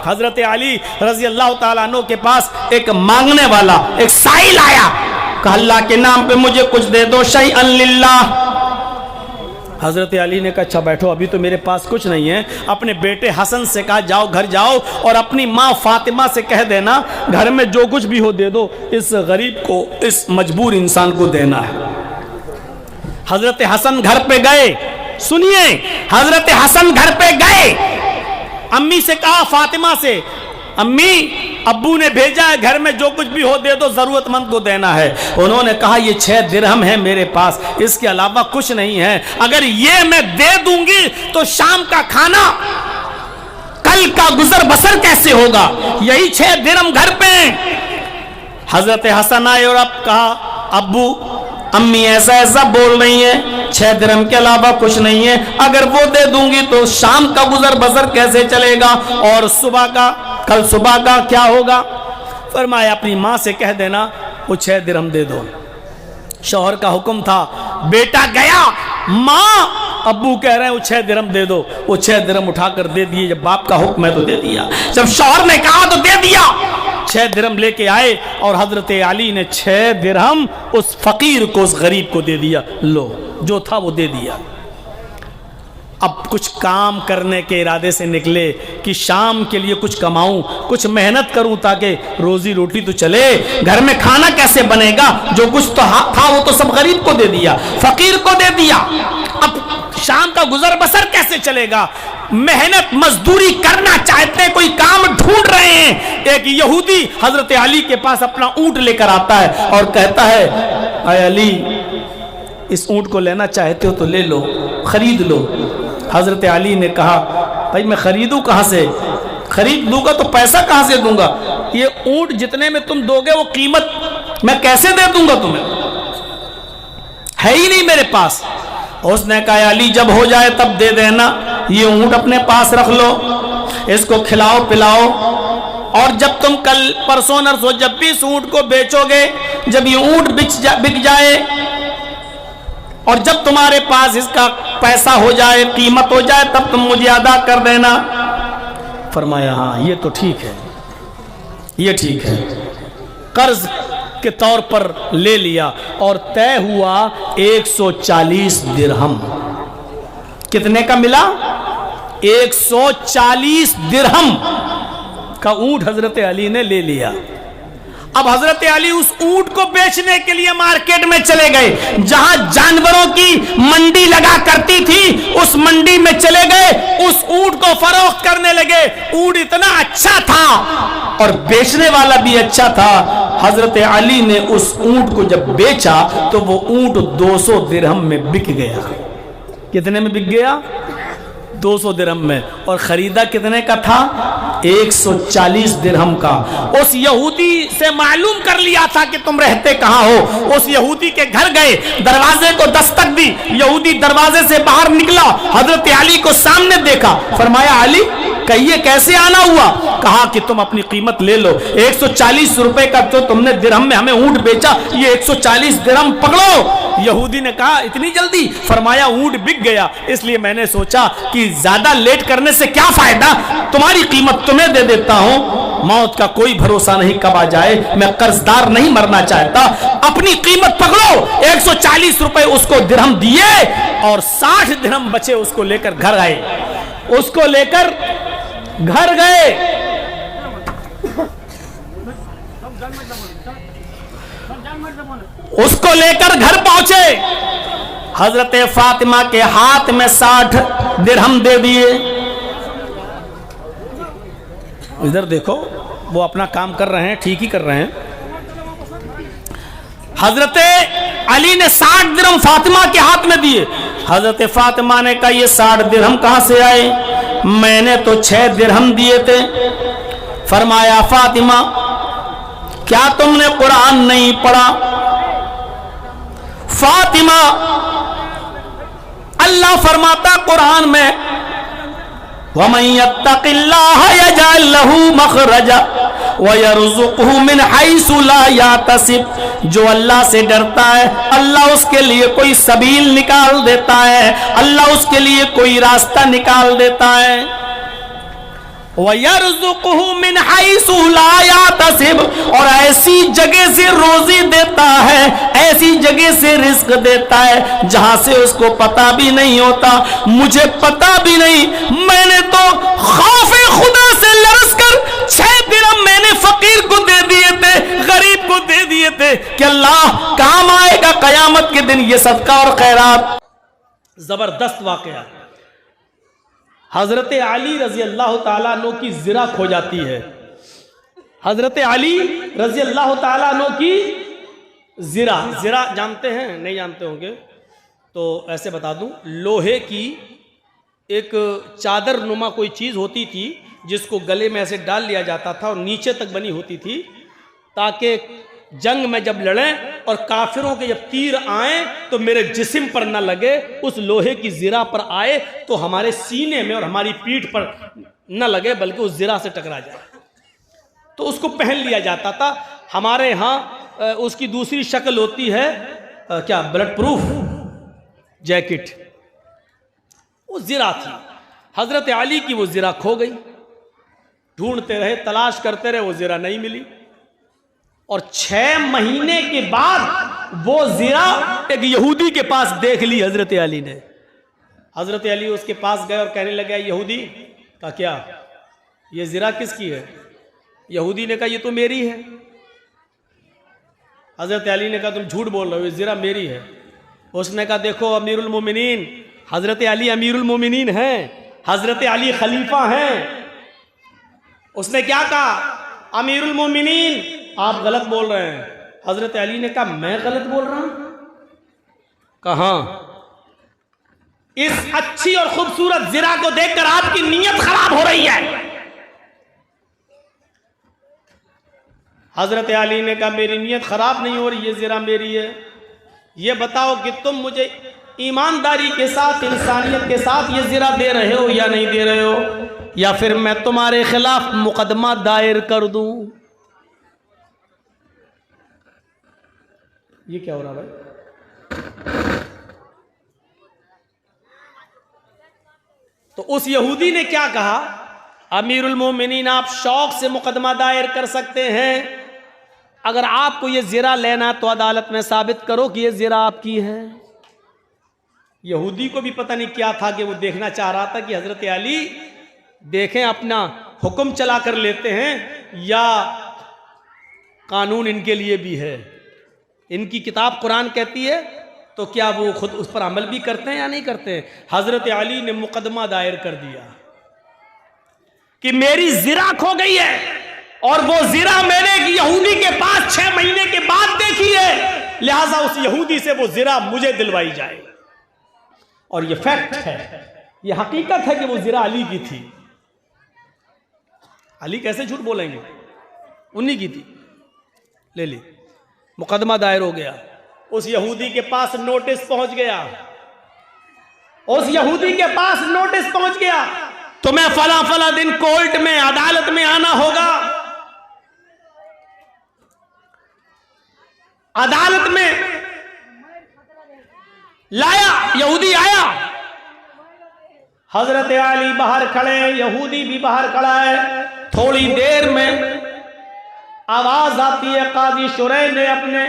हजरत अली रजी अल्लाह ताला अन्हु के पास एक मांगने वाला, एक साइल आया, कहा अल्लाह के नाम पे मुझे कुछ दे दो, शैअन लिल्लाह। हजरत अली ने कहा अच्छा बैठो, अभी तो मेरे पास कुछ नहीं है। अपने बेटे हसन से कहा जाओ घर जाओ और अपनी माँ फातिमा से कह देना घर में जो कुछ भी हो दे दो, इस गरीब को, इस मजबूर इंसान को देना है। हजरत हसन घर पे गए, सुनिए, हजरत हसन घर पे गए, अम्मी से कहा फातिमा से, अम्मी अब्बू ने भेजा है घर में जो कुछ भी हो दे दो, जरूरतमंद को देना है। उन्होंने कहा ये 6 दिरहम है मेरे पास, इसके अलावा कुछ नहीं है, अगर ये मैं दे दूंगी तो शाम का खाना, कल का गुजर बसर कैसे होगा, यही 6 दिरहम घर पे। हजरत हसन आए और अब कहा अब्बू अम्मी ऐसा ऐसा बोल रही है, 6 दिरहम के अलावा कुछ नहीं है, अगर वो दे दूंगी तो शाम का गुजर बसर कैसे चलेगा और सुबह का, कल सुबह का क्या होगा। फरमाया अपनी माँ से कह देना वो 6 दिरहम दे दो। शौहर का हुक्म था, बेटा गया, माँ अब्बू कह रहे हैं वो 6 दिरहम दे दो, वो 6 दिरहम उठाकर दे दिए। जब बाप का हुक्म है तो दे दिया, जब शौहर ने कहा तो दे दिया। 6 दिरहम लेके आए और हजरत अली ने 6 दिरहम उस फकीर को, उस गरीब को दे दिया। लो जो था वो दे दिया। अब कुछ काम करने के इरादे से निकले कि शाम के लिए कुछ कमाऊं, कुछ मेहनत करूं ताकि रोजी रोटी तो चले, घर में खाना कैसे बनेगा, जो कुछ तो था वो तो सब गरीब को दे दिया, फकीर को दे दिया, अब शाम का गुजर बसर कैसे चलेगा। मेहनत मजदूरी करना चाहते हैं, कोई काम ढूंढ रहे हैं। एक यहूदी हजरत अली के पास अपना ऊंट लेकर आता है और कहता है अय अली इस ऊंट को लेना चाहते हो तो ले लो, खरीद लो। हजरत अली ने कहा भाई मैं खरीदूं कहां से, खरीद दूंगा तो पैसा कहां से दूंगा, ये ऊंट जितने में तुम दोगे वो कीमत मैं कैसे दे दूंगा तुम्हें, है ही नहीं मेरे पास। उसने कहा अली जब हो जाए तब दे देना, ये ऊंट अपने पास रख लो, इसको खिलाओ पिलाओ, और जब तुम कल परसों नरसों जब भी इस ऊंट को बेचोगे, जब ये ऊंट बिक जाए और जब तुम्हारे पास इसका पैसा हो जाए, कीमत हो जाए, तब तुम मुझे अदा कर देना। फरमाया हाँ ये तो ठीक है, ये ठीक है। कर्ज के तौर पर ले लिया और तय हुआ 140 दिरहम। कितने का मिला? 140 दिरहम का ऊंट हजरत अली ने ले लिया। अब हजरत अली उस ऊंट को बेचने के लिए मार्केट में चले गए, जहां जानवरों की मंडी लगा करती थी उस मंडी में चले गए, उस ऊंट को फरोख्त करने लगे। ऊंट इतना अच्छा था और बेचने वाला भी अच्छा था। हजरत अली ने उस ऊंट को जब बेचा तो वो ऊंट 200 दिरहम में बिक गया। कितने में बिक गया? 200 दिरहम में। और खरीदा कितने का था? 140 दिरहम का। उस यहूदी से मालूम कर लिया था कि तुम रहते कहां हो। उस यहूदी के घर गए, दरवाजे को दस्तक दी, यहूदी दरवाजे से बाहर निकला, हजरत अली को सामने देखा, फरमाया अली कहिए कैसे आना हुआ? कहा कि तुम अपनी कीमत ले लो, 140 रुपए का जो तुमने दिरहम में हमें ऊंट बेचा, ये 140 दिरहम पकड़ो। यहूदी ने कहा इतनी जल्दी? फरमाया ऊंट बिक गया, इसलिए मैंने सोचा कि ज्यादा लेट करने से क्या फायदा, तुम्हारी कीमत तुम्हें दे देता हूं। मौत का कोई भरोसा नहीं कब आ जाए, मैं कर्जदार नहीं मरना चाहता, अपनी कीमत पकड़ो। 140 रुपए उसको दिरहम दिए और 60 दिरहम बचे, उसको लेकर घर आए, उसको लेकर घर गए। उसको लेकर घर पहुंचे, हजरत फातिमा के हाथ में 60 दिरहम दे दिए। इधर देखो, वो अपना काम कर रहे हैं, ठीक ही कर रहे हैं। हजरत अली ने 60 दिरहम फातिमा के हाथ में दिए। हजरत फातिमा ने कहा ये 60 दिरहम कहां से आए? मैंने तो 6 दिरहम दिए थे। फरमाया फातिमा क्या तुमने कुरान नहीं पढ़ा? फातिमा, अल्लाह फरमाता कुरान में वमन यत्तकिल्लाह यजअल लहू मखरजा वयरज़ुक़हु मिन हैसु ला यातसिब। जो अल्लाह से डरता है अल्लाह उसके लिए कोई सबील निकाल देता है, अल्लाह उसके लिए कोई रास्ता निकाल देता है। वयर्ज़ुक़हु मिन हैसु ला याहतसिब, और ऐसी जगह से रोजी देता है, ऐसी जगह से रिस्क देता है जहां से उसको पता भी नहीं होता। मुझे पता भी नहीं, मैंने तो खौफे खुदा से लरस कर 6 दिरहम मैंने फकीर को दे दिए थे, गरीब को दे दिए थे कि अल्लाह काम आएगा कयामत के दिन ये सदका और खैरात। जबरदस्त वाकया। हजरत अली रजी अल्लाह ताला अन्हु की जिरा खो जाती है। हजरत अली रजी अल्लाह ताला अन्हु की जिरा, जिरा जानते हैं? नहीं जानते होंगे तो ऐसे बता दूं, लोहे की एक चादर नुमा कोई चीज़ होती थी जिसको गले में ऐसे डाल लिया जाता था और नीचे तक बनी होती थी, ताकि जंग में जब लड़ें और काफिरों के जब तीर आए तो मेरे जिस्म पर न लगे, उस लोहे की जिरा पर आए तो हमारे सीने में और हमारी पीठ पर न लगे बल्कि उस जिरा से टकरा जाए। तो उसको पहन लिया जाता था। हमारे यहाँ उसकी दूसरी शक्ल होती है क्या, ब्लड प्रूफ जैकेट। वो जिरा थी। हजरत अली की वो जिरा खो गई। ढूंढते रहे, तलाश करते रहे, वो जिरा नहीं मिली। और 6 महीने के बाद वो जिरा एक यहूदी के पास देख ली हजरत अली ने। हजरत अली उसके पास गए और कहने लगे, यहूदी का क्या, ये जिरा किसकी है? यहूदी ने कहा, ये तो मेरी है। हजरत अली ने कहा, तुम झूठ बोल रहे हो, ये जिरा मेरी है। उसने कहा, देखो अमीरुल मोमिनीन, हजरत अली अमीरुल मोमिनीन हैं, हजरत अली खलीफा हैं। उसने क्या कहा, अमीरुल मोमिनीन आप गलत बोल रहे हैं। हजरत अली ने कहा, मैं गलत बोल रहा हूं? कहा, इस अच्छी और खूबसूरत जिरा को देखकर आपकी नीयत खराब हो रही है। हजरत अली ने कहा, मेरी नीयत खराब नहीं हो रही, ये जिरा मेरी है। ये बताओ कि तुम मुझे ईमानदारी के साथ, इंसानियत के साथ ये जिरा दे रहे हो या नहीं दे रहे हो, या फिर मैं तुम्हारे खिलाफ मुकदमा दायर कर दूं? ये क्या हो रहा भाई? तो उस यहूदी ने क्या कहा, अमीरुल मोमिनीन आप शौक से मुकदमा दायर कर सकते हैं, अगर आपको ये जिरा लेना तो अदालत में साबित करो कि ये जिरा आपकी है। यहूदी को भी पता नहीं क्या था कि वो देखना चाह रहा था कि हजरत अली देखें अपना हुक्म चला कर लेते हैं या कानून इनके लिए भी है। इनकी किताब कुरान कहती है तो क्या वो खुद उस पर अमल भी करते हैं या नहीं करते हैं? हजरत अली ने मुकदमा दायर कर दिया कि मेरी जिरा खो गई है और वो जिरा मैंने एक यहूदी के पास 6 महीने के बाद देखी है, लिहाजा उस यहूदी से वो जिरा मुझे दिलवाई जाए। और ये फैक्ट है, ये हकीकत है कि वो जिरा अली की थी। अली कैसे झूठ बोलेंगे, उन्हीं की थी। ले ली, मुकदमा दायर हो गया। उस यहूदी के पास नोटिस पहुंच गया, उस यहूदी के पास नोटिस पहुंच गया, तुम्हें फला फला दिन कोर्ट में, अदालत में आना होगा। अदालत में लाया, यहूदी आया, हजरत अली बाहर खड़े, यहूदी भी बाहर खड़ा है। थोड़ी देर में आवाज आती है, काजी शुरैह ने अपने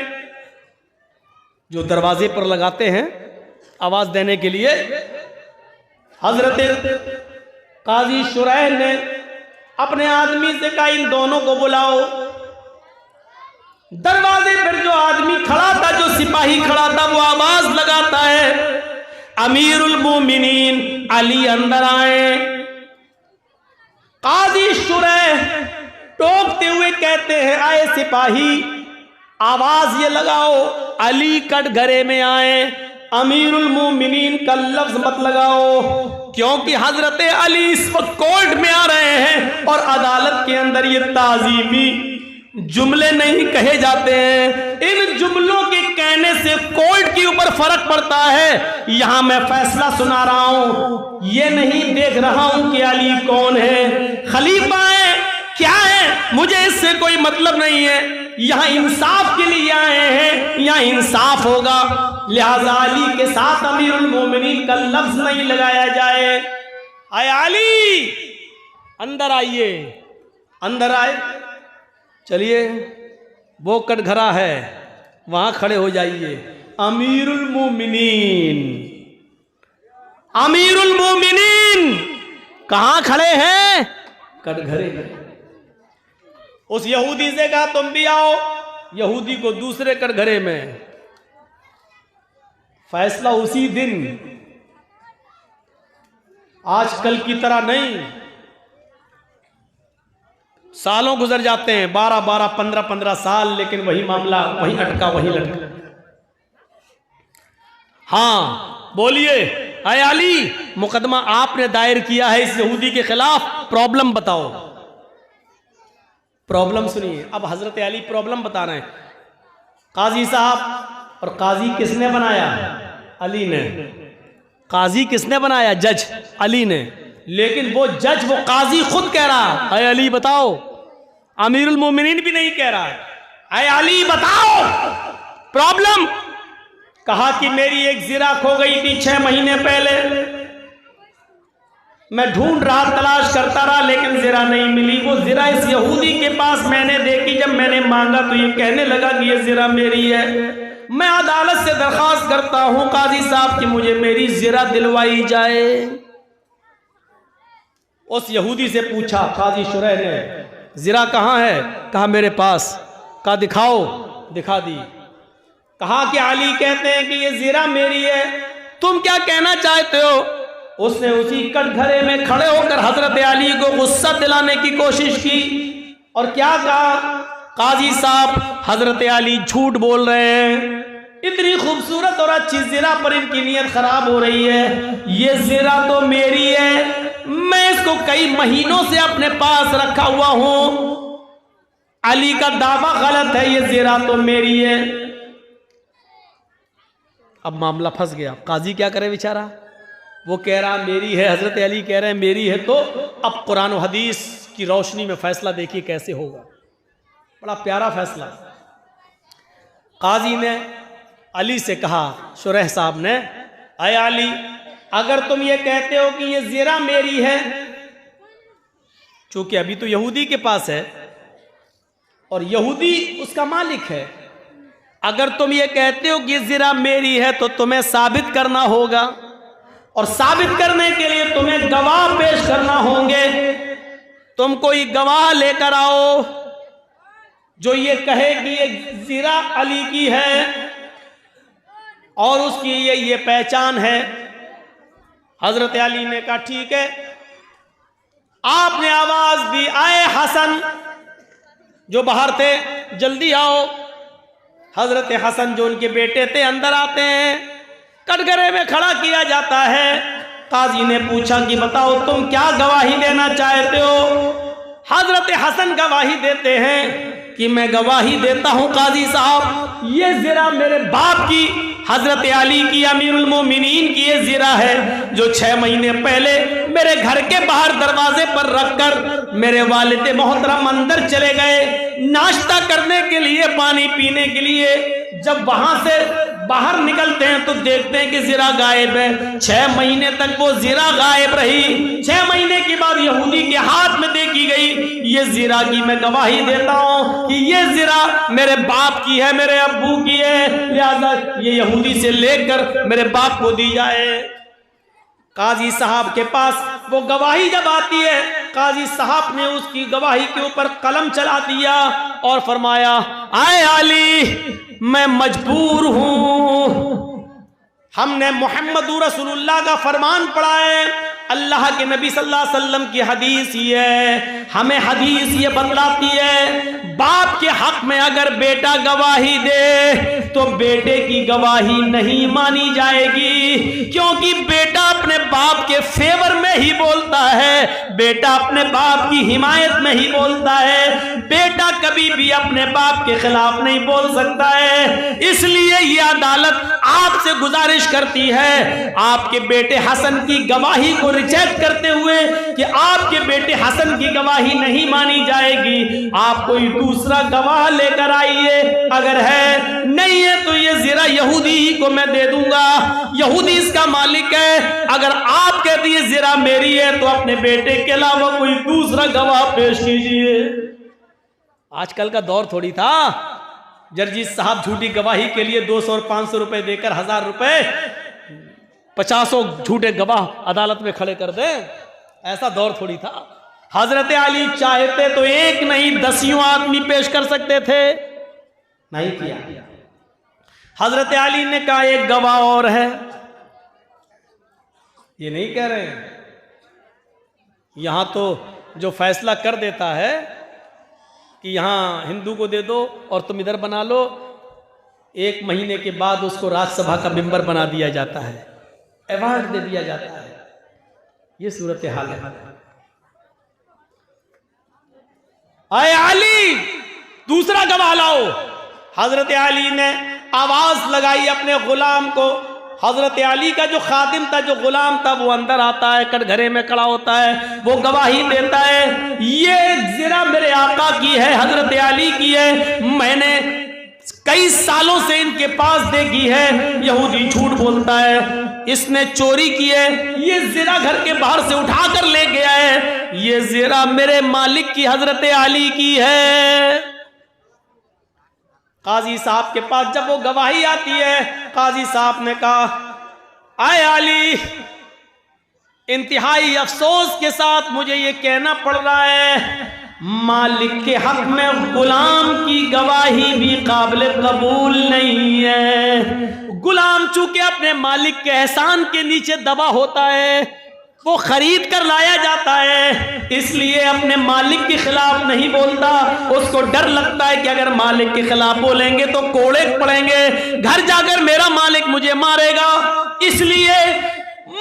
जो दरवाजे पर लगाते हैं आवाज देने के लिए, हजरत काजी शुरैह ने अपने आदमी से कहा, इन दोनों को बुलाओ। दरवाजे पर जो आदमी खड़ा था, जो सिपाही खड़ा था, वो आवाज लगाता है, अमीरुल मोमिनीन अली अंदर आए। काजी शुरैह टोकते हुए कहते हैं, आए सिपाही, आवाज ये लगाओ, अली कटघरे में आए, अमीरुल मोमिनीन का लफ्ज मत लगाओ, क्योंकि हजरत अली इस वक्त कोर्ट में आ रहे हैं और अदालत के अंदर ये ताजीमी जुमले नहीं कहे जाते हैं। इन जुमलों के कहने से कोर्ट के ऊपर फर्क पड़ता है। यहां मैं फैसला सुना रहा हूं, ये नहीं देख रहा हूं कि अली कौन है, खलीफा है, क्या है, मुझे इससे कोई मतलब नहीं है। यहां इंसाफ के लिए आए हैं, यहां इंसाफ होगा, लिहाजा अली के साथ अमीरुल मोमिनीन का लफ्ज नहीं लगाया जाए। आए अली, अंदर आइए। अंदर आए, चलिए वो कटघरा है वहां खड़े हो जाइए। अमीरुल मोमिनीन, अमीरुल मोमिनीन कहां खड़े हैं? कटघरे में। उस यहूदी से कहा तुम भी आओ। यहूदी को दूसरे कटघरे में। फैसला उसी दिन, आजकल की तरह नहीं। सालों गुजर जाते हैं, 12-12, 15-15 साल, लेकिन वही मामला वही अटका वही लटका। हाँ बोलिए, अय अली, मुकदमा आपने दायर किया है इस यहूदी के खिलाफ, प्रॉब्लम बताओ। प्रॉब्लम सुनिए। अब हजरत अली प्रॉब्लम बता रहे हैं। काजी साहब, और काजी किसने बनाया? अली ने। काजी किसने बनाया? जज अली ने। लेकिन वो जज, वो काजी खुद कह रहा है अय अली बताओ। अमीरुल मोमिनीन भी नहीं कह रहा है अय अली बताओ प्रॉब्लम। कहा कि मेरी एक जिरा खो गई थी 6 महीने पहले। मैं ढूंढ रहा, तलाश करता रहा, लेकिन जिरा नहीं मिली। वो जिरा इस यहूदी के पास मैंने देखी। जब मैंने मांगा तो ये कहने लगा कि ये जिरा मेरी है। मैं अदालत से दरखास्त करता हूं काजी साहब कि मुझे मेरी जिरा दिलवाई जाए। उस यहूदी से पूछा काजी शुरैह ने, जिरा कहां है? कहा मेरे पास। कहा दिखाओ। दिखा दी। कहा कि अली कहते हैं कि ये जिरा मेरी है, तुम क्या कहना चाहते हो? उसने उसी कटघरे में खड़े होकर हजरत अली को गुस्सा दिलाने की कोशिश की। और क्या कहा? काजी साहब, हजरत अली झूठ बोल रहे हैं। इतनी खूबसूरत और अच्छी जिरा पर इनकी नीयत खराब हो रही है। ये जिरा तो मेरी है, मैं इसको कई महीनों से अपने पास रखा हुआ हूं। अली का दावा गलत है, ये जिरा तो मेरी है। अब मामला फंस गया। काजी क्या करे बेचारा? वो कह रहा मेरी है, हजरत अली कह रहे हैं मेरी है। तो अब कुरान और हदीस की रोशनी में फैसला देखिए कैसे होगा। बड़ा प्यारा फैसला। काजी ने अली से कहा, शुरैह साहब ने, अय अली, अगर तुम ये कहते हो कि ये जिरा मेरी है, चूंकि अभी तो यहूदी के पास है और यहूदी उसका मालिक है, अगर तुम ये कहते हो कि ये जिरा मेरी है तो तुम्हें साबित करना होगा। और साबित करने के लिए तुम्हें गवाह पेश करना होंगे। तुम कोई गवाह लेकर आओ जो ये कहे कि ये जिरा अली की है और उसकी ये पहचान है। हजरत अली ने कहा ठीक है। आपने आवाज दी, आए हसन, जो बाहर थे जल्दी आओ। हजरत हसन जो उनके बेटे थे अंदर आते हैं। कटघरे में खड़ा किया जाता है। काजी ने पूछा कि बताओ तुम क्या गवाही देना चाहते हो? हजरत हसन गवाही देते हैं कि मैं गवाही देता हूं काजी साहब, ये जिरा मेरे बाप की, हजरत अली की, अमीरुल मोमिनीन की ये जिरा है जो 6 महीने पहले मेरे घर के बाहर दरवाजे पर रखकर मेरे वालिद मोहतरम अंदर चले गए नाश्ता करने के लिए, पानी पीने के लिए। जब वहां से बाहर निकलते हैं तो देखते हैं कि जिरा गायब है। 6 महीने तक वो जिरा गायब रही। 6 महीने के बाद यहूदी के हाथ में देखी गई ये जिरा की मैं गवाही देता हूं कि ये जिरा मेरे बाप की है, मेरे अब्बू की है, लिहाजा ये यहूदी से लेकर मेरे बाप को दी जाए। काजी साहब के पास वो गवाही जब आती है, काजी साहब ने उसकी गवाही के ऊपर कलम चला दिया और फरमाया, आए अली, मैं मजबूर हूं। हमने मोहम्मद रसूलुल्लाह का फरमान पढ़ा है, अल्लाह के नबी सल्लल्लाहु अलैहि वसल्लम की हदीस ये है, हमें हदीस ये बतलाती है बाप के हक में अगर बेटा गवाही दे तो बेटे की गवाही नहीं मानी जाएगी, क्योंकि बेटा अपने बाप के फेवर में ही बोलता है, बेटा अपने बाप की हिमायत में ही बोलता है, बेटा कभी भी अपने बाप के खिलाफ नहीं बोल सकता है। इसलिए ये अदालत आपसे गुजारिश करती है आपके बेटे हसन की गवाही को रिजेक्ट करते हुए कि आपके बेटे हसन की गवाही नहीं मानी जाएगी, आप कोई दूसरा गवाह लेकर आइए, अगर है नहीं है तो ये ज़रा यहूदी ही को मैं दे दूंगा, यहूदी इसका मालिक है। अगर आप कहती है ज़रा मेरी है तो अपने बेटे के अलावा कोई दूसरा गवाह पेश कीजिए। आजकल का दौर थोड़ी था जर्जीस साहब झूठी गवाही के लिए 200 और 500 रुपए देकर 1000 रुपए 50 झूठे गवाह अदालत में खड़े कर दें, ऐसा दौर थोड़ी था। हजरत अली चाहते तो एक नहीं 10 आदमी पेश कर सकते थे, नहीं किया। हजरत अली ने कहा एक गवाह और है, ये नहीं कह रहे हैं। यहां तो जो फैसला कर देता है कि यहां हिंदू को दे दो और तुम इधर बना लो, 1 महीने के बाद उसको राज्यसभा का मेंबर बना दिया जाता है, अवार्ड दे दिया जाता है। ये सूरत हाल है। आए अली दूसरा गवाह लाओ। हजरत अली ने आवाज लगाई अपने गुलाम को। हजरत अली का जो खादिम था, जो गुलाम था, वो अंदर आता है, कटघरे में खड़ा होता है, वो गवाही देता है ये ज़रा मेरे आका की है, हजरत अली की है, मैंने कई सालों से इनके पास देखी है। यहूदी झूठ बोलता है, इसने चोरी की है, ये ज़रा घर के बाहर से उठा कर ले गया है, ये ज़रा मेरे मालिक की हजरत अली की है। काजी साहब के पास जब वो गवाही आती है, काजी साहब ने कहा आए अली, इंतहाई अफसोस के साथ मुझे ये कहना पड़ रहा है, मालिक के हक में गुलाम की गवाही भी काबिल कबूल नहीं है। गुलाम चूंकि अपने मालिक के एहसान के नीचे दबा होता है, वो खरीद कर लाया जाता है, इसलिए अपने मालिक के खिलाफ नहीं बोलता। उसको डर लगता है कि अगर मालिक के खिलाफ बोलेंगे तो कोड़े पड़ेंगे, घर जाकर मेरा मालिक मुझे मारेगा, इसलिए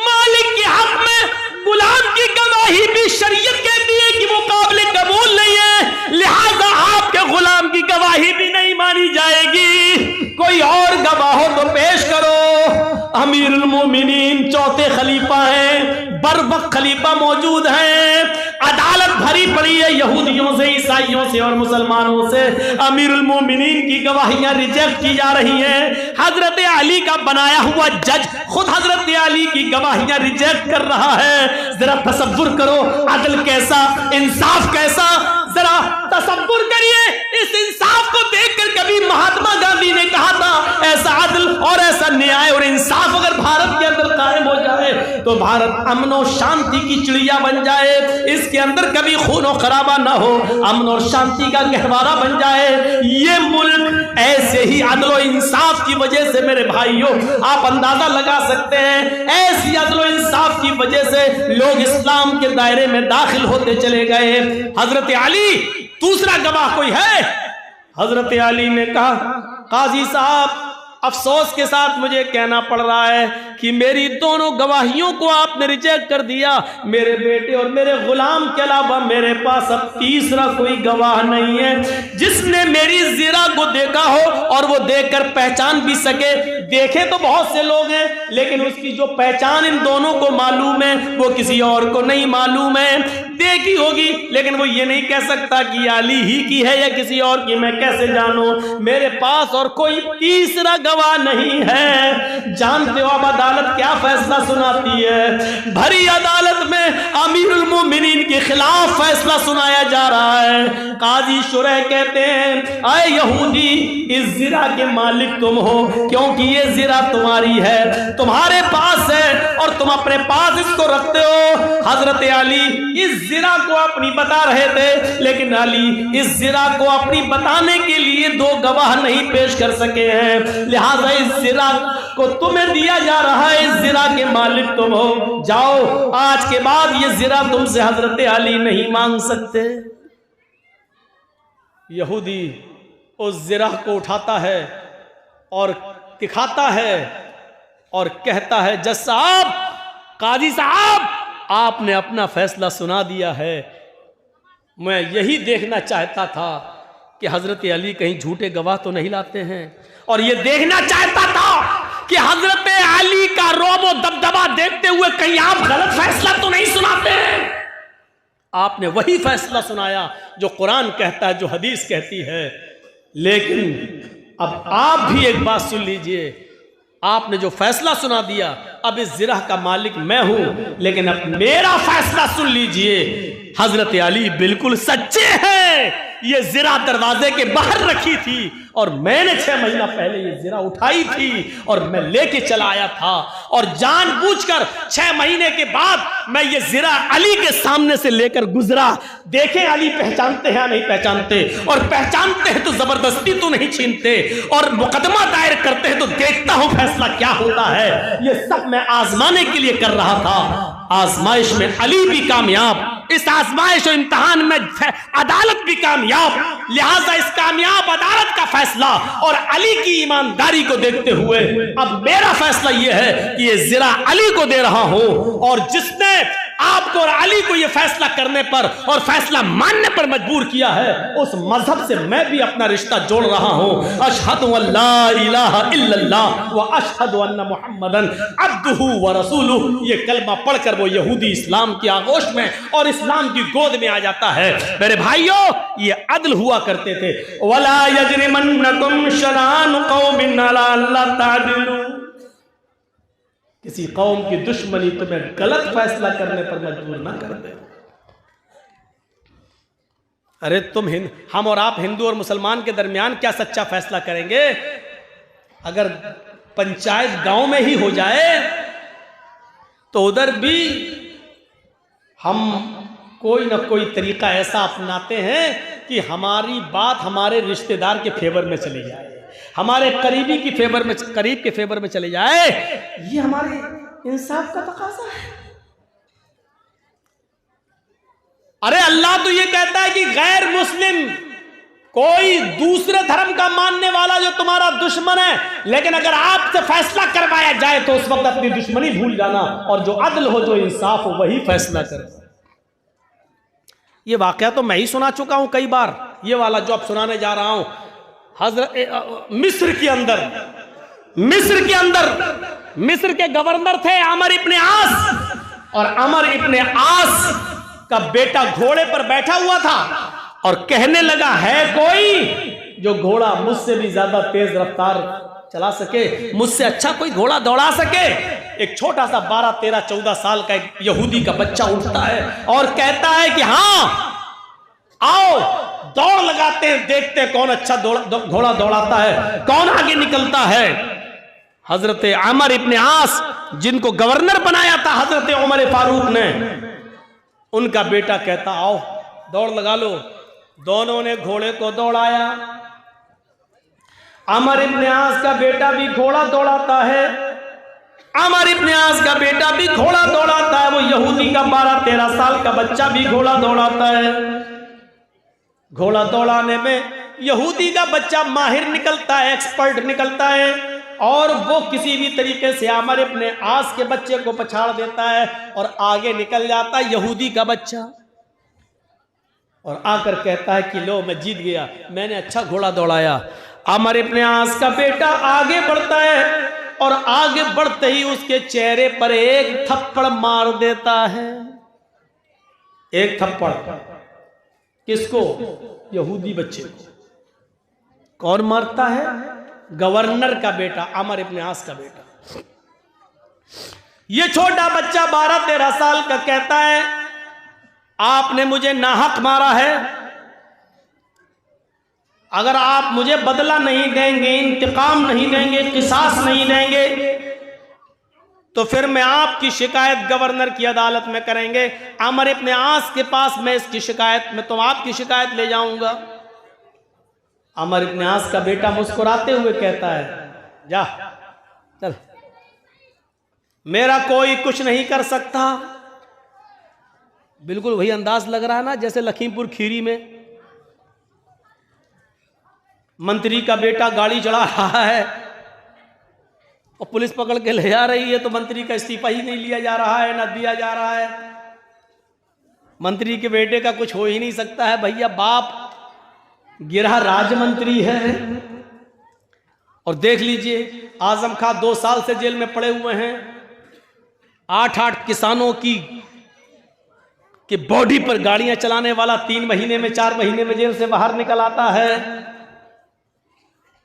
मालिक के हक में गुलाम की गवाही भी शरीयत कहती है कि वो काबिल कबूल नहीं है, लिहाजा आपके गुलाम की गवाही भी नहीं मानी जाएगी। कोई और गवाह हो तो पेश करो। अमीरुल मोमिनीन चौथे खलीफा हैं, बर वक्त खलीफा मौजूद हैं, अदालत भरी पड़ी है यहूदियों से, ईसाइयों से और मुसलमानों से। अमीरुल मोमिनीन की गवाहियां रिजेक्ट की जा रही हैं। हजरत अली का बनाया हुआ जज खुद हजरत अली की गवाहियां रिजेक्ट कर रहा है। जरा तसव्वुर करो अदल कैसा, इंसाफ कैसा, जरा तसव्वुर करिए। इस इंसाफ को देखकर कभी महात्मा गांधी ने कहा था ऐसा अदल और ऐसा न्याय और इंसाफ अगर भारत के अंदर कायम हो जाए तो भारत अमन और शांति की चिड़िया बन जाए, इसके अंदर कभी खून और खराबा ना हो, अमन और शांति का गहवारा बन जाए। ये मुल्क ऐसे ही अदल और इंसाफ की वजह से मेरे भाइयों आप अंदाजा लगा सकते हैं, ऐसी अदल और इंसाफ की वजह से लोग इस्लाम के दायरे में दाखिल होते चले गए। हजरत अली दूसरा गवाह कोई है? हजरत अली ने कहा काजी साहब अफसोस के साथ मुझे कहना पड़ रहा है कि मेरी दोनों गवाहियों को आपने रिजेक्ट कर दिया। मेरे बेटे और मेरे गुलाम के अलावा मेरे पास अब तीसरा कोई गवाह नहीं है जिसने मेरी ज़रा को देखा हो और वो देखकर पहचान भी सके। देखे तो बहुत से लोग हैं, लेकिन उसकी जो पहचान इन दोनों को मालूम है वो किसी और को नहीं मालूम है। देखी होगी लेकिन वो ये नहीं कह सकता कि अली ही की है या किसी और की, मैं कैसे जानूं? मेरे पास और कोई तीसरा गवाह नहीं है। जानते हो अब अदालत क्या फैसला सुनाती है? भरी अदालत में अमीरुल मोमिनीन के खिलाफ फैसला सुनाया जा रहा है। काजी शुरह कहते हैं आए यहूदी, इस ज़रा के मालिक तुम हो क्योंकि ये ज़रा तुम्हारी है, तुम्हारे पास है और तुम अपने पास इसको रखते हो। हजरत अली इस ज़रा को अपनी बता रहे थे, लेकिन अली इस ज़रा को अपनी बताने के लिए दो गवाह नहीं पेश कर सके हैं, लिहाजा इस ज़रा को तुम्हें दिया जा रहा है। इस ज़रा के मालिक तुम हो, जाओ आज के बाद ये ज़रा तुमसे हजरत अली नहीं मांग सकते। यहूदी उस ज़रा को उठाता है और दिखाता है और कहता है जज साहब, काजी साहब, आपने अपना फैसला सुना दिया है। मैं यही देखना चाहता था कि हजरत अली कहीं झूठे गवाह तो नहीं लाते हैं, और ये देखना चाहता था कि हजरत अली का रौब और दबदबा देखते हुए कहीं आप गलत फैसला तो नहीं सुनाते हैं। आपने वही फैसला सुनाया जो कुरान कहता है, जो हदीस कहती है। लेकिन अब आप भी एक बात सुन लीजिए, आपने जो फैसला सुना दिया, अब इस जिरा का मालिक मैं हूं, लेकिन अब मेरा फैसला सुन लीजिए। हजरत अली बिल्कुल सच्चे हैं। ये जिरा दरवाजे के बाहर रखी थी और मैंने 6 महीना पहले ये जिरा उठाई थी और मैं लेके चला आया था, और जानबूझकर 6 महीने के बाद मैं ये जिरा अली के सामने से लेकर गुजरा। देखें अली पहचानते हैं या नहीं पहचानते, और पहचानते हैं तो जबरदस्ती तो नहीं छीनते, और मुकदमा दायर करते हैं तो देखता हूं फैसला क्या होता है। ये सब मैं आजमाने के लिए कर रहा था। आजमाइश में अली भी कामयाब, इस आजमाइश और इम्तिहान में अदालत भी कामयाब। लिहाजा इस कामयाब अदालत का फैसला और अली की ईमानदारी को देखते हुए अब मेरा फैसला यह है कि ये जिरा अली को दे रहा हूं, और जिसने आपको और अली को यह फैसला करने पर और फैसला मानने पर मजबूर किया है, उस मजहब से मैं भी अपना रिश्ता जोड़ रहा हूं। अशहदु अल्ला इलाहा इल्लल्लाह व अशहदु अन्ना मुहम्मदन अब्दुहु व रसूलुहु। ये कलमा पढ़कर वो यहूदी इस्लाम की आगोश में और इस्लाम की गोद में आ जाता है। मेरे भाइयों, ये अदल हुआ करते थे। वला यजरिमन्नकुम शनानु कौमिन अला अल्ला तादिलु। किसी कौम की दुश्मनी तुम्हें गलत फैसला करने पर मजबूर ना कर दे। अरे हम और आप हिंदू और मुसलमान के दरमियान क्या सच्चा फैसला करेंगे? अगर पंचायत गांव में ही हो जाए तो उधर भी हम कोई ना कोई तरीका ऐसा अपनाते हैं कि हमारी बात हमारे रिश्तेदार के फेवर में चली जाए, हमारे करीब के फेवर में चले जाए। ये हमारे इंसाफ का तकाजा है। अरे अल्लाह तो ये कहता है कि गैर मुस्लिम कोई दूसरे धर्म का मानने वाला जो तुम्हारा दुश्मन है, लेकिन अगर आपसे फैसला करवाया जाए तो उस वक्त अपनी दुश्मनी भूल जाना, और जो अदल हो, जो इंसाफ हो, वही फैसला करे। ये वाकया तो मैं ही सुना चुका हूं कई बार। ये वाला जो अब सुनाने जा रहा हूं, मिस्र के अंदर मिस्र के गवर्नर थे अमर इब्ने आस, और अमर इब्ने आस का बेटा घोड़े पर बैठा हुआ था और कहने लगा, है कोई जो घोड़ा मुझसे भी ज्यादा तेज रफ्तार चला सके, मुझसे अच्छा कोई घोड़ा दौड़ा सके? एक छोटा सा 12, 13, 14 साल का एक यहूदी का बच्चा उठता है और कहता है कि हाँ, आओ दौड़ लगाते हैं, देखते हैं कौन अच्छा घोड़ा दौड़ाता है, कौन आगे निकलता है। हजरत अमर इब्ने आस, जिनको गवर्नर बनाया था हजरत उमर फारूक ने, उनका बेटा कहता, आओ दौड़ लगा लो। दोनों ने घोड़े को दौड़ाया। अमर इब्ने आस का बेटा भी घोड़ा दौड़ाता है, अमर इब्ने आस का बेटा भी घोड़ा दौड़ाता है, वो यहूदी का 12, 13 साल का बच्चा भी घोड़ा दौड़ाता है। घोड़ा दौड़ाने में यहूदी का बच्चा माहिर निकलता है, एक्सपर्ट निकलता है, और वो किसी भी तरीके से अमर इब्ने आस के बच्चे को पछाड़ देता है और आगे निकल जाता है यहूदी का बच्चा, और आकर कहता है कि लो मैं जीत गया, मैंने अच्छा घोड़ा दौड़ाया। अमर इब्ने आस का बेटा आगे बढ़ता है और आगे बढ़ते ही उसके चेहरे पर एक थप्पड़ मार देता है। एक थप्पड़ किसको? यहूदी बच्चे को। कौन मारता है? गवर्नर का बेटा, अमर इब्ने आस का बेटा। ये छोटा बच्चा 12, 13 साल का कहता है, आपने मुझे नाहक मारा है, अगर आप मुझे बदला नहीं देंगे, इंतकाम नहीं देंगे, किसास नहीं देंगे, तो फिर मैं आपकी शिकायत गवर्नर की अदालत में करेंगे। अमर इब्ने आस के पास मैं इसकी शिकायत में तो आपकी शिकायत ले जाऊंगा। अमर इब्ने आस का बेटा मुस्कुराते हुए कहता है, जा चल, मेरा कोई कुछ नहीं कर सकता। बिल्कुल वही अंदाज लग रहा है ना जैसे लखीमपुर खीरी में मंत्री का बेटा गाड़ी चढ़ा रहा है और पुलिस पकड़ के ले जा रही है, तो मंत्री का इस्तीफा ही नहीं लिया जा रहा है, ना दिया जा रहा है। मंत्री के बेटे का कुछ हो ही नहीं सकता है भैया, बाप गिरहा राजमंत्री है। और देख लीजिए आजम खां 2 साल से जेल में पड़े हुए हैं। 8-8 किसानों की कि बॉडी पर गाड़ियां चलाने वाला 3 महीने में 4 महीने में जेल से बाहर निकल आता है,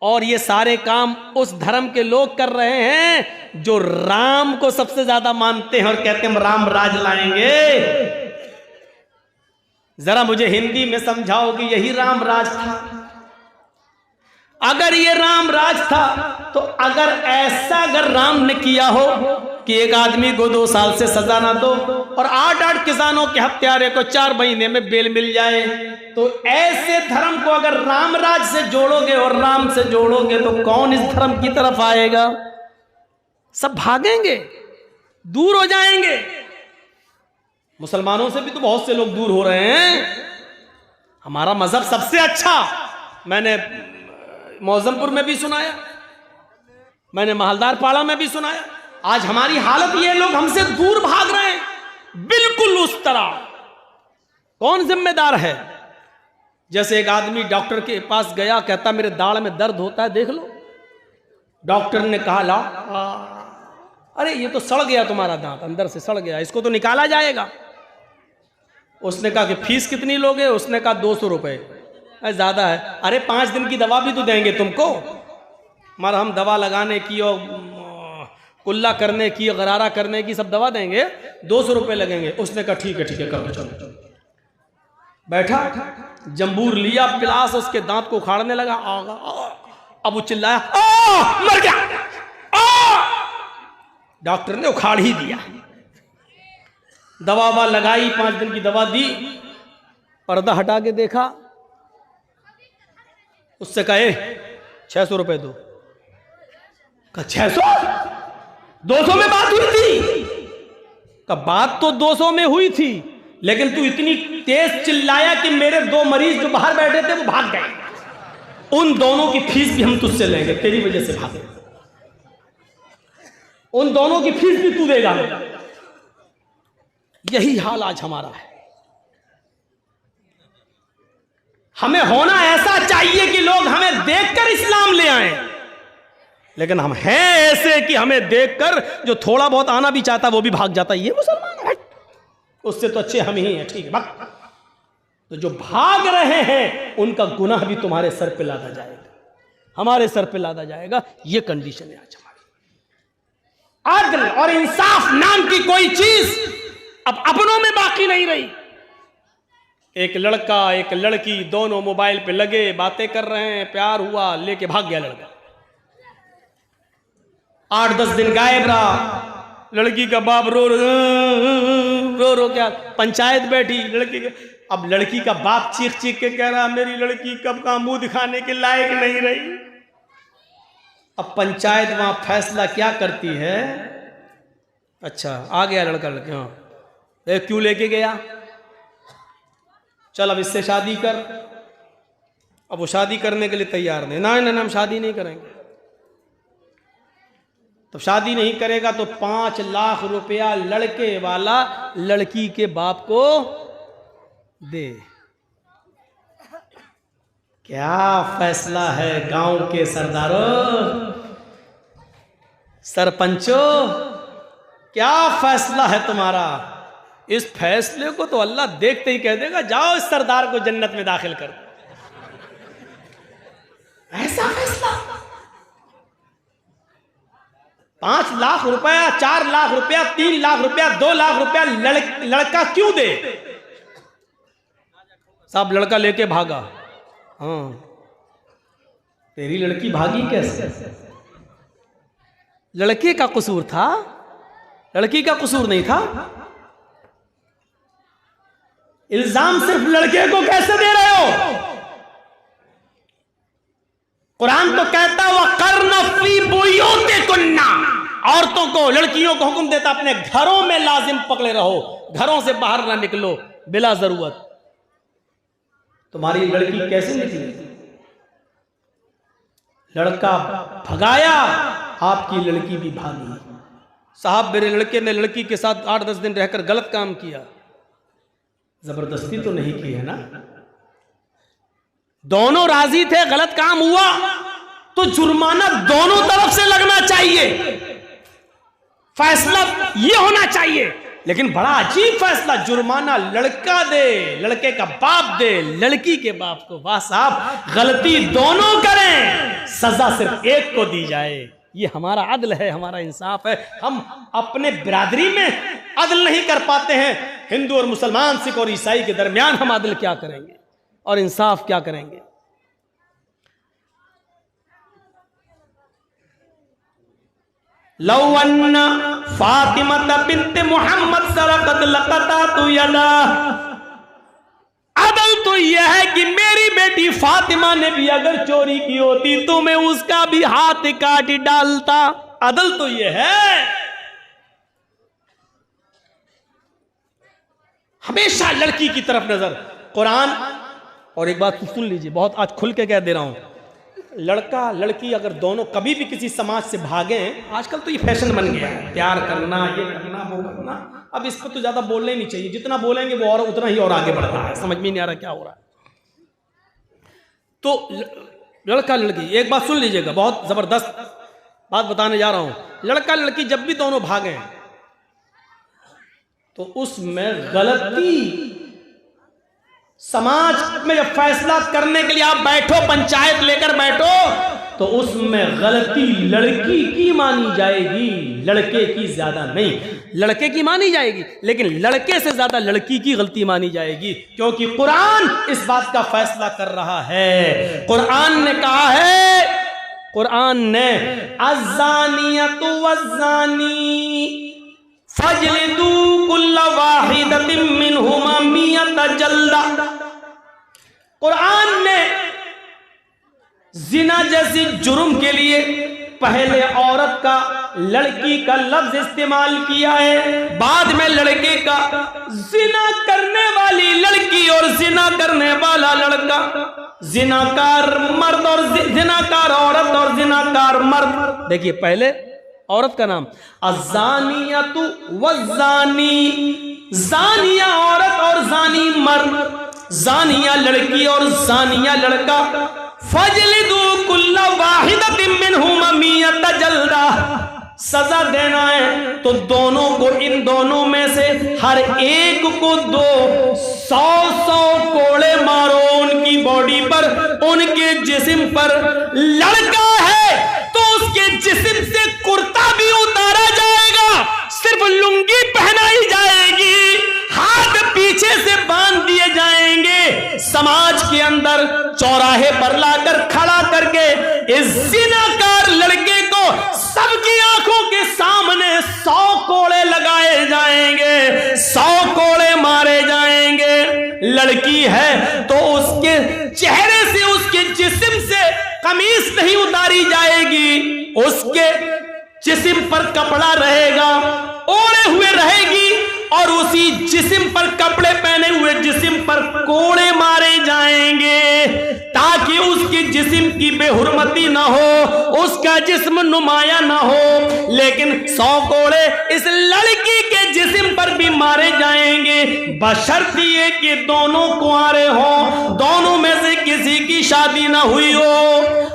और ये सारे काम उस धर्म के लोग कर रहे हैं जो राम को सबसे ज्यादा मानते हैं और कहते हैं हम राम राज लाएंगे। जरा मुझे हिंदी में समझाओ कि यही राम राज था? अगर ये राम राज था तो अगर राम ने किया हो कि एक आदमी को 2 साल से सजा ना दो और 8-8 किसानों के हत्यारे को 4 महीने में बेल मिल जाए, तो ऐसे धर्म को अगर राम राज से जोड़ोगे और राम से जोड़ोगे तो कौन इस धर्म की तरफ आएगा? सब भागेंगे, दूर हो जाएंगे। मुसलमानों से भी तो बहुत से लोग दूर हो रहे हैं। हमारा मजहब सबसे अच्छा, मैंने मौजमपुर में भी सुनाया, मैंने महलदार पाड़ा में भी सुनाया। आज हमारी हालत ये, लोग हमसे दूर भाग रहे हैं, बिल्कुल उस तरह। कौन जिम्मेदार है? जैसे एक आदमी डॉक्टर के पास गया, कहता मेरे दाढ़ में दर्द होता है, देख लो। डॉक्टर ने कहा ला, अरे ये तो सड़ गया तुम्हारा दांत, अंदर से सड़ गया, इसको तो निकाला जाएगा। उसने कहा कि फीस कितनी लोगे? उसने कहा 200 रुपए। ज्यादा है। अरे 5 दिन की दवा भी तो देंगे तुमको, मरहम दवा लगाने की और कुल्ला करने की, गरारा करने की, सब दवा देंगे, 200 रुपए लगेंगे। उसने कहा ठीक है कर दो, चलो। बैठा, जंबूर लिया, पिलास उसके दांत को उखाड़ने लगा। अब वो चिल्लाया, मर गया। डॉक्टर ने उखाड़ ही दिया, दवा लगाई, 5 दिन की दवा दी, पर्दा हटा के देखा, उससे कहे 600 रुपए दो। कहा 600? 200 में बात हुई थी। कहा बात तो 200 में हुई थी, लेकिन तू इतनी तेज चिल्लाया कि मेरे 2 मरीज जो बाहर बैठे थे वो भाग गए। उन दोनों की फीस भी हम तुझसे लेंगे, तेरी वजह से भागे। उन दोनों की फीस भी तू देगा। यही हाल आज हमारा है। हमें होना ऐसा चाहिए कि लोग हमें देखकर इस्लाम ले आए, लेकिन हम हैं ऐसे कि हमें देखकर जो थोड़ा बहुत आना भी चाहता वो भी भाग जाता है। ये मुसलमान है, उससे तो अच्छे हम ही हैं, ठीक है। तो जो भाग रहे हैं उनका गुनाह भी तुम्हारे सर पे लादा जाएगा, हमारे सर पे लादा जाएगा। ये कंडीशन है आज हमारी। अदल और इंसाफ नाम की कोई चीज अब अपनों में बाकी नहीं रही। एक लड़का एक लड़की दोनों मोबाइल पे लगे, बातें कर रहे हैं, प्यार हुआ, लेके भाग गया लड़का। 8-10 दिन गायब रहा। लड़की का बाप रो रो क्या, पंचायत बैठी लड़की का। अब लड़की का बाप चीख चीख के कह रहा मेरी लड़की कब का मुंह दिखाने के लायक नहीं रही। अब पंचायत वहां फैसला क्या करती है? अच्छा आ गया लड़का, लड़के हाँ, क्यों लेके गया? चल अब इससे शादी कर। अब वो शादी करने के लिए तैयार नहीं, ना हम शादी नहीं करेंगे। तो शादी नहीं करेगा तो 5 लाख रुपया लड़के वाला लड़की के बाप को दे। क्या फैसला है गांव के सरदारों, सरपंचों, क्या फैसला है तुम्हारा? इस फैसले को तो अल्लाह देखते ही कह देगा जाओ इस सरदार को जन्नत में दाखिल कर दो। ऐसा फैसला 5 लाख रुपया, 4 लाख रुपया, 3 लाख रुपया, 2 लाख रुपया लड़का क्यों दे? साहब लड़का लेके भागा। हाँ तेरी लड़की भागी कैसे? लड़के का कसूर था, लड़की का कसूर नहीं था। इल्जाम सिर्फ लड़के को कैसे दे रहे हो? कुरान तो कहता है वक़र्न फ़ी बुयूतिकुन्ना, औरतों को, लड़कियों को हुक्म देता अपने घरों में लाजिम पकड़े रहो, घरों से बाहर ना निकलो बिला जरूरत। तुम्हारी लड़की कैसे निकली? लड़का भगाया, आपकी लड़की भी भागी। साहब मेरे लड़के ने लड़की के साथ 8-10 दिन रहकर गलत काम किया, जबरदस्ती तो नहीं की है ना? दोनों राजी थे, गलत काम हुआ तो जुर्माना दोनों तरफ से लगना चाहिए। फैसला यह होना चाहिए लेकिन बड़ा अजीब फैसला, जुर्माना लड़का दे, लड़के का बाप दे लड़की के बाप को। वाह साहब, गलती दोनों करें, सजा सिर्फ एक को दी जाए। ये हमारा अदल है, हमारा इंसाफ है। हम अपने बिरादरी में अदल नहीं कर पाते हैं, हिंदू और मुसलमान, सिख और ईसाई के दरमियान हम अदल क्या करेंगे और इंसाफ क्या करेंगे। लौ अन्ना फातिमा बिन्त मुहम्मद सरकत लक़तातु यदा, अदल तो यह है कि मेरी बेटी फातिमा ने भी अगर चोरी की होती तो मैं उसका भी हाथ काट डालता। अदल तो यह है। हमेशा लड़की की तरफ नजर। कुरान, और एक बात सुन लीजिए, बहुत आज खुल के कह दे रहा हूं, लड़का लड़की अगर दोनों कभी भी किसी समाज से भागे, आजकल तो ये फैशन बन गया है, प्यार करना, ये करना, वो करना, अब इस पर तो ज्यादा बोलना ही नहीं चाहिए, जितना बोलेंगे वो और उतना ही और आगे बढ़ रहा है, समझ में नहीं आ रहा क्या हो रहा है। तो लड़का लड़की, एक बात सुन लीजिएगा, बहुत जबरदस्त बात बताने जा रहा हूं। लड़का लड़की जब भी दोनों भागे तो उसमें गलती, समाज में जब फैसला करने के लिए आप बैठो, पंचायत लेकर बैठो, तो उसमें गलती लड़की की मानी जाएगी, लड़के की ज्यादा नहीं। लड़के की मानी जाएगी लेकिन लड़के से ज्यादा लड़की की गलती मानी जाएगी, क्योंकि कुरान इस बात का फैसला कर रहा है। कुरान ने कहा है, कुरान ने अज़्ज़ानियतु वज़्ज़ानी फजलिदू कुल्ला वाहिदतिन मिनहुमा मियता जल्दा। कुरान ने जिना जैसी जुर्म के लिए पहले औरत का, लड़की का लफ्ज इस्तेमाल किया है, बाद में लड़के का। जिना करने वाली लड़की और जिना करने वाला लड़का, जिनाकार मर्द और जिनाकार औरत और जिनाकार मर्द। देखिए पहले औरत का नाम अज़्ज़ानियतु वज़्ज़ानी, ज़ानिया औरत और ज़ानी मर्द, ज़ानिया लड़की और ज़ानिया लड़का। फजलिदू कुल्ला वाहिदतिन मिनहुमा मियता जल्दा, सजा देना है तो दोनों को, इन दोनों में से हर एक को 200 कोड़े मारो उनकी बॉडी पर, उनके जिस्म पर। लड़का है तो उसके जिस्म से कुर्ता भी उतारा जाएगा, सिर्फ लुंगी पहनाई जाएगी, हाथ पीछे से बांध दिए जाएंगे। समाज के अंदर चौराहे पर लाकर खड़ा करके इस जिनाकार लड़के को सबकी आंखों के सामने 100 कोड़े लगाए जाएंगे, 100 कोड़े मारे जाएंगे। लड़की है तो उसके चेहरे से, उसके जिस्म से कमीज नहीं उतारी जाएगी, उसके जिस्म पर कपड़ा रहेगा, ओढ़े हुए रहेगी, और उसी जिस्म पर, कपड़े पहने हुए जिस्म पर कोड़े मारे जाएंगे, ताकि उसकी जिस्म की बेहुरमती ना हो, उसका जिस्म नुमाया ना हो। लेकिन 100 कोड़े इस लड़की के जिस्म पर भी मारे जाएंगे, बशर्ते ये कि दोनों कुंवारे हो, दोनों में से किसी की शादी ना हुई हो।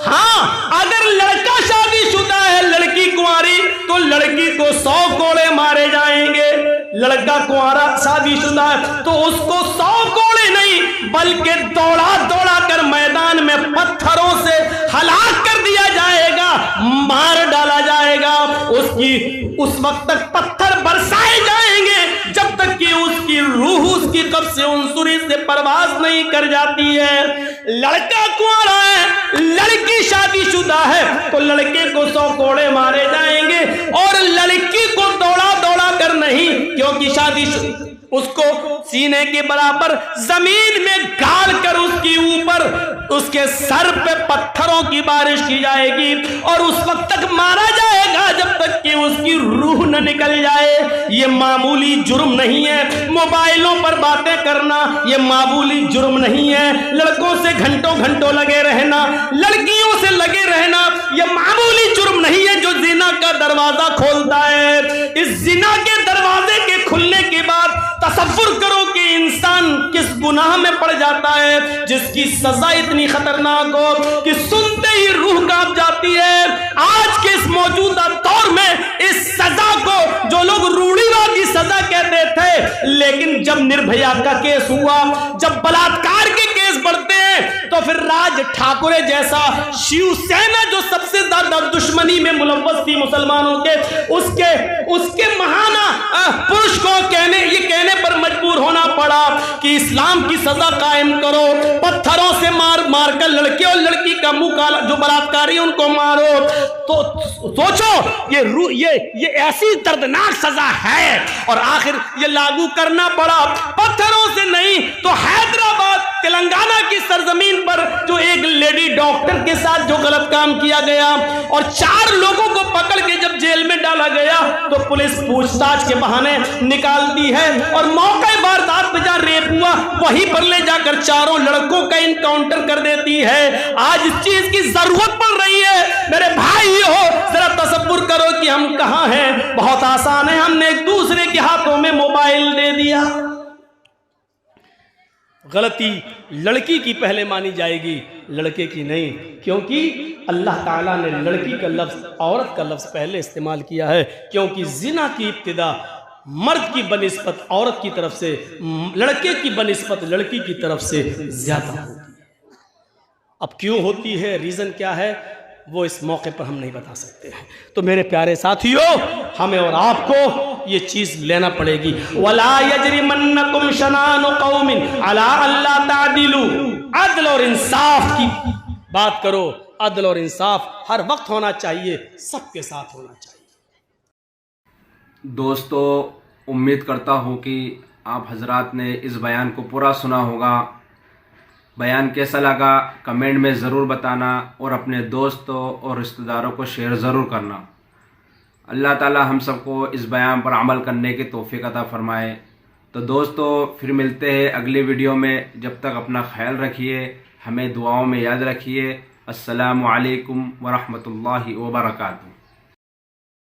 हाँ, अगर लड़का शादीशुदा है, लड़की कुंवारी, तो लड़की को 100 कोड़े मारे जाएंगे। लड़का कुंवारा शादीशुदा है तो उसको 100 कोड़े नहीं, बल्कि दौड़ा दौड़ा कर मैदान में पत्थरों से हलाक कर दिया जाएगा, मार डाला जाएगा। उसकी उस वक्त तक पत्थर बरसाए जाएंगे जब तक कि उसकी रूह उसकी कब्र से, उनसुरी से परवाज नहीं कर जाती है। लड़का कुंवारा है, लड़की शादीशुदा है, तो लड़के को 100 कोड़े मारे जाएंगे और लड़की को दौड़ा दौड़ा कर नहीं, क्योंकि शादी उसको सीने के बराबर जमीन में गाड़ कर उसके ऊपर, उसके सर पे पत्थरों की बारिश की जाएगी और उस वक्त तक मारा जाएगा जब तक कि उसकी रूह न निकल जाए। ये मामूली जुर्म नहीं है। मोबाइलों पर बातें करना ये मामूली जुर्म नहीं है। लड़कों से घंटों घंटों लगे रहना, लड़कियों से लगे रहना ये मामूली जुर्म नहीं है जो जिना का दरवाजा खोलता है। इस जिना के दरवाजे के खुलने के बाद तसव्वुर करो कि इंसान किस गुनाह में पड़ जाता है जिसकी सजा इतनी खतरनाक हो कि सुनते ही रूह कांप जाती है। आज के इस मौजूदा दौर में इस सजा को जो लोग रूढ़िवादी सजा कहते थे, लेकिन जब निर्भया का केस हुआ, जब बलात्कार के केस बढ़ते हैं, तो फिर राज ठाकुरे जैसा शिवसेना जो सबसे ज्यादा दुश्मनी में मुलव्वस थी मुसलमानों के, उसके महाना पुरुष को कहने पर मजबूर होना पड़ा कि इस्लाम की सजा कायम करो, पत्थरों से मार कर लड़के और लड़की का मुंह काला, जो बलात्कारी उनको मारो। तो सोचो ये ऐसी दर्दनाक सजा है और आखिर ये लागू करना पड़ा पत्थरों से नहीं तो हैदराबाद तेलंगाना की सरजमीन पर जो एक लेडी डॉक्टर के साथ जो गलत काम किया गया और 4 लोगों को पकड़ के जब जेल में डाला गया तो पुलिस पूछताछ के बहाने निकालती है और मौके वारदात पे जहां रेप हुआ वहीं पर ले जाकर 4 लड़कों का इनकाउंटर कर देती है। आज इस चीज की जरूरत पड़ रही है। मेरे भाई हो, जरा तसव्वुर करो कि हम कहां हैं। बहुत आसान है, हमने एक दूसरे के हाथों में मोबाइल दे दिया। गलती लड़की की पहले मानी जाएगी, लड़के की नहीं, क्योंकि अल्लाह ताला ने लड़की का लफ्ज, औरत का लफ्ज पहले इस्तेमाल किया है, क्योंकि जिना की इब्तिदा मर्द की बनिस्बत औरत की तरफ से, लड़के की बनिस्बत लड़की की तरफ से ज्यादा होती है। अब क्यों होती है, रीजन क्या है, वो इस मौके पर हम नहीं बता सकते हैं। तो मेरे प्यारे साथियों, हमें और आपको ये चीज लेना पड़ेगी। वला यजरिमन्नकुम शनानु कौमिन अला अल्ला तादिलू, अदल और इंसाफ की बात करो। अदल और इंसाफ हर वक्त होना चाहिए, सबके साथ होना चाहिए। दोस्तों, उम्मीद करता हूँ कि आप हजरात ने इस बयान को पूरा सुना होगा। बयान कैसा लगा कमेंट में ज़रूर बताना और अपने दोस्तों और रिश्तेदारों को शेयर ज़रूर करना। अल्लाह ताला हम सबको इस बयान पर अमल करने की तौफीक अता फरमाए। तो दोस्तों, फिर मिलते हैं अगली वीडियो में। जब तक अपना ख्याल रखिए, हमें दुआओं में याद रखिए। अस्सलामु अलैकुम वरहमतुल्लाहि वबरकातुहू।